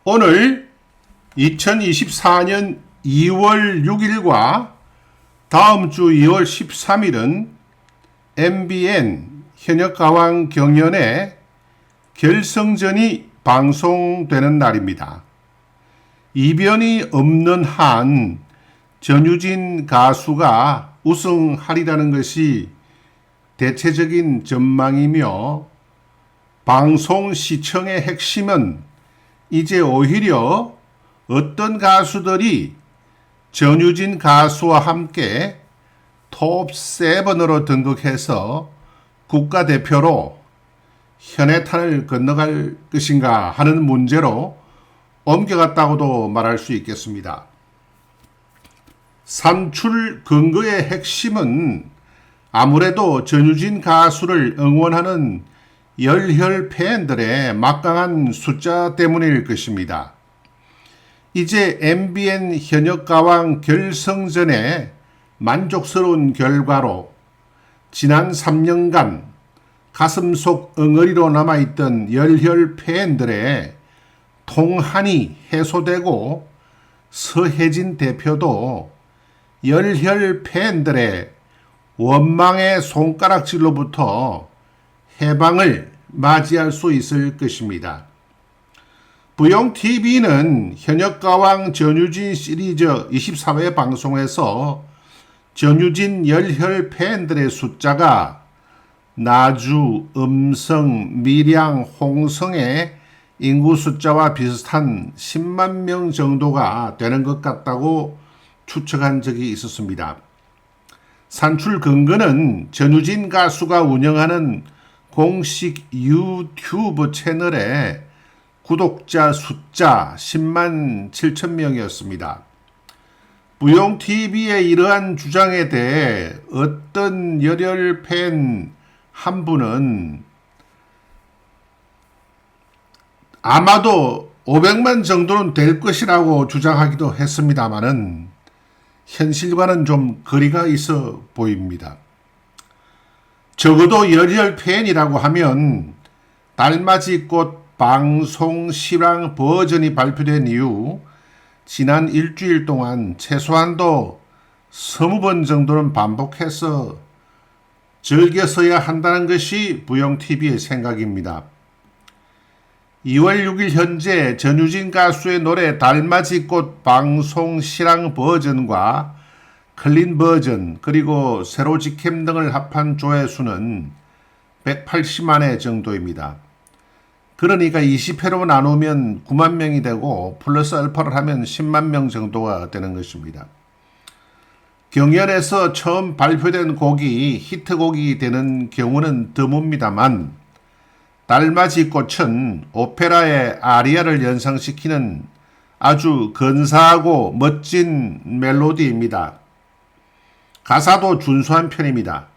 오늘 2024년 2월 6일과 다음 주 2월 13일은 MBN 현역가왕 경연의 결승전이 방송되는 날입니다. 이변이 없는 한 전유진 가수가 우승하리라는 것이 대체적인 전망이며, 방송 시청의 핵심은 이제 오히려 어떤 가수들이 전유진 가수와 함께 톱7으로 등극해서 국가대표로 현해탄을 건너갈 것인가 하는 문제로 옮겨갔다고도 말할 수 있겠습니다. 산출 근거의 핵심은 아무래도 전유진 가수를 응원하는 열혈 팬들의 막강한 숫자 때문일 것입니다. 이제 MBN 현역가왕 결승전의 만족스러운 결과로 지난 3년간 가슴속 응어리로 남아있던 열혈 팬들의 통한이 해소되고, 서혜진 대표도 열혈 팬들의 원망의 손가락질로부터 해방을 맞이할 수 있을 것입니다. 부영TV는 현역가왕 전유진 시리즈 24회 방송에서 전유진 열혈 팬들의 숫자가 나주, 음성, 밀양, 홍성의 인구 숫자와 비슷한 10만 명 정도가 되는 것 같다고 추측한 적이 있었습니다. 산출 근거는 전유진 가수가 운영하는 공식 유튜브 채널의 구독자 숫자 10만 7천 명이었습니다. 부영TV의 이러한 주장에 대해 어떤 열혈 팬 한 분은 아마도 500만 정도는 될 것이라고 주장하기도 했습니다마는 현실과는 좀 거리가 있어 보입니다. 적어도 열혈 팬이라고 하면 달맞이꽃 방송 실황 버전이 발표된 이후 지난 일주일 동안 최소한도 20번 정도는 반복해서 즐겼어야 한다는 것이 부영TV의 생각입니다. 2월 6일 현재 전유진 가수의 노래 달맞이꽃 방송 실황 버전과 클린 버전, 그리고 세로 직캠 등을 합한 조회수는 180만 회 정도입니다. 그러니까 20회로 나누면 9만 명이 되고, 플러스 알파를 하면 10만 명 정도가 되는 것입니다. 경연에서 처음 발표된 곡이 히트곡이 되는 경우는 드뭅니다만, 달맞이꽃은 오페라의 아리아를 연상시키는 아주 근사하고 멋진 멜로디입니다. 가사도 준수한 편입니다.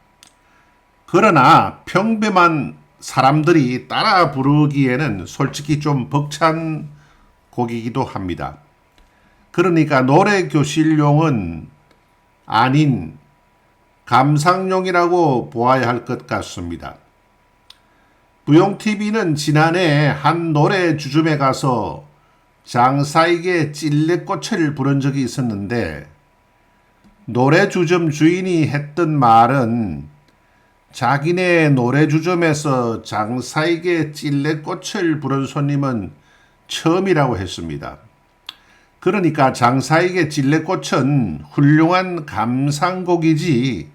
그러나 평범한 사람들이 따라 부르기에는 솔직히 좀 벅찬 곡이기도 합니다. 그러니까 노래 교실용은 아닌 감상용이라고 보아야 할 것 같습니다. 부영TV는 지난해 한 노래 주점에 가서 장사에게 찔레꽃을 부른 적이 있었는데, 노래 주점 주인이 했던 말은 자기네 노래 주점에서 장사에게 찔레꽃을 부른 손님은 처음이라고 했습니다. 그러니까 장사에게 찔레꽃은 훌륭한 감상곡이지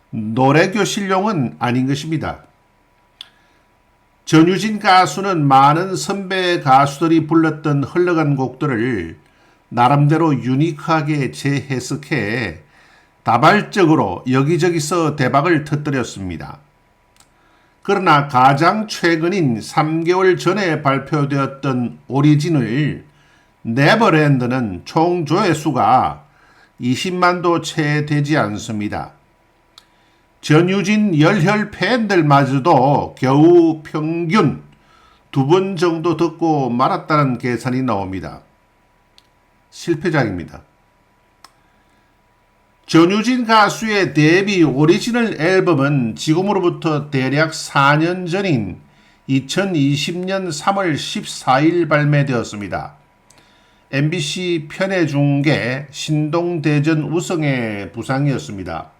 노래교실용은 아닌 것입니다. 전유진 가수는 많은 선배 가수들이 불렀던 흘러간 곡들을 나름대로 유니크하게 재해석해 다발적으로 여기저기서 대박을 터뜨렸습니다. 그러나 가장 최근인 3개월 전에 발표되었던 오리진을 네버랜드는 총 조회수가 20만도 채 되지 않습니다. 전유진 열혈 팬들마저도 겨우 평균 2번 정도 듣고 말았다는 계산이 나옵니다. 실패작입니다. 전유진 가수의 데뷔 오리지널 앨범은 지금으로부터 대략 4년 전인 2020년 3월 14일 발매되었습니다. MBC 편의중계 신동대전 우성의 부상이었습니다.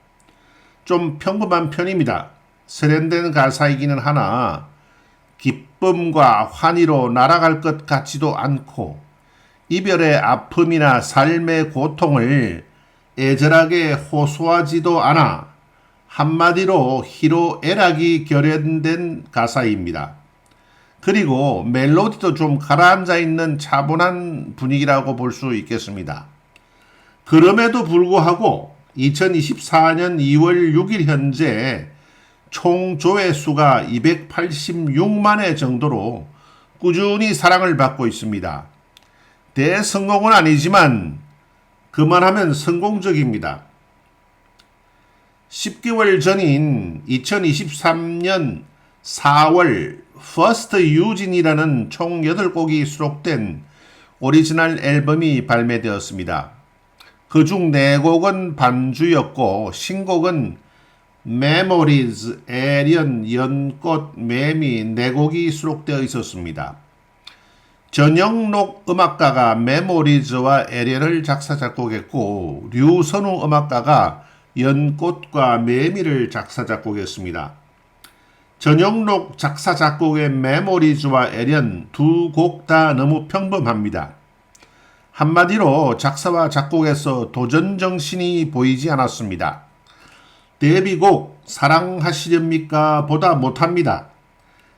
좀 평범한 편입니다. 세련된 가사이기는 하나 기쁨과 환희로 날아갈 것 같지도 않고 이별의 아픔이나 삶의 고통을 애절하게 호소하지도 않아 한마디로 희로애락이 결연된 가사입니다. 그리고 멜로디도 좀 가라앉아 있는 차분한 분위기라고 볼 수 있겠습니다. 그럼에도 불구하고 2024년 2월 6일 현재 총 조회수가 286만 회 정도로 꾸준히 사랑을 받고 있습니다. 대성공은 아니지만 그만하면 성공적입니다. 10개월 전인 2023년 4월 퍼스트 유진이라는 총 8곡이 수록된 오리지널 앨범이 발매되었습니다. 그중 4곡은 반주였고 신곡은 메모리즈, 에리언, 연꽃, 매미 4곡이 수록되어 있었습니다. 전영록 음악가가 메모리즈와 에리언을 작사 작곡했고 류선우 음악가가 연꽃과 매미를 작사 작곡했습니다. 전영록 작사 작곡의 메모리즈와 에리언 두 곡 다 너무 평범합니다. 한마디로 작사와 작곡에서 도전 정신이 보이지 않았습니다. 데뷔곡 사랑하시렵니까 보다 못합니다.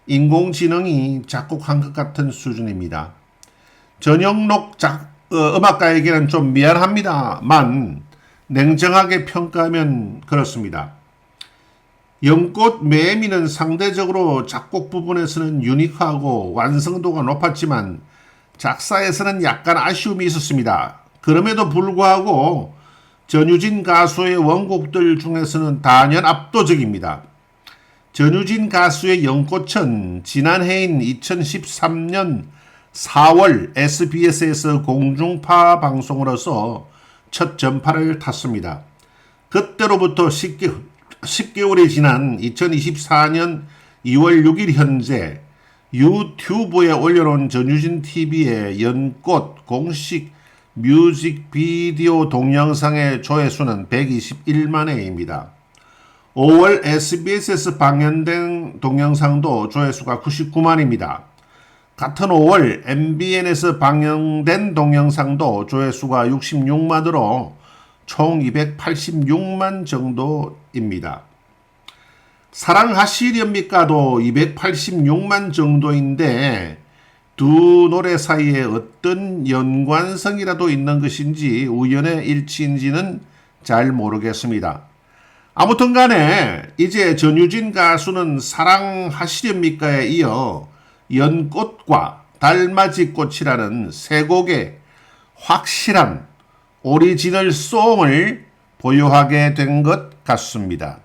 인공지능이 작곡한 것 같은 수준입니다. 전영록 음악가에게는 좀 미안합니다만 냉정하게 평가하면 그렇습니다. 연꽃 매미는 상대적으로 작곡 부분에서는 유니크하고 완성도가 높았지만 작사에서는 약간 아쉬움이 있었습니다. 그럼에도 불구하고 전유진 가수의 원곡들 중에서는 단연 압도적입니다. 전유진 가수의 연꽃은 지난해인 2013년 4월 SBS에서 공중파 방송으로서 첫 전파를 탔습니다. 그때로부터 10개월이 지난 2024년 2월 6일 현재 유튜브에 올려놓은 전유진 TV의 연꽃 공식 뮤직비디오 동영상의 조회수는 121만 회입니다. 5월 SBS에서 방영된 동영상도 조회수가 99만입니다. 같은 5월 MBN에서 방영된 동영상도 조회수가 66만으로 총 286만 정도입니다. 사랑하시렵니까도 286만 정도인데 두 노래 사이에 어떤 연관성이라도 있는 것인지 우연의 일치인지는 잘 모르겠습니다. 아무튼 간에 이제 전유진 가수는 사랑하시렵니까에 이어 연꽃과 달맞이꽃이라는 세 곡의 확실한 오리지널 송을 보유하게 된 것 같습니다.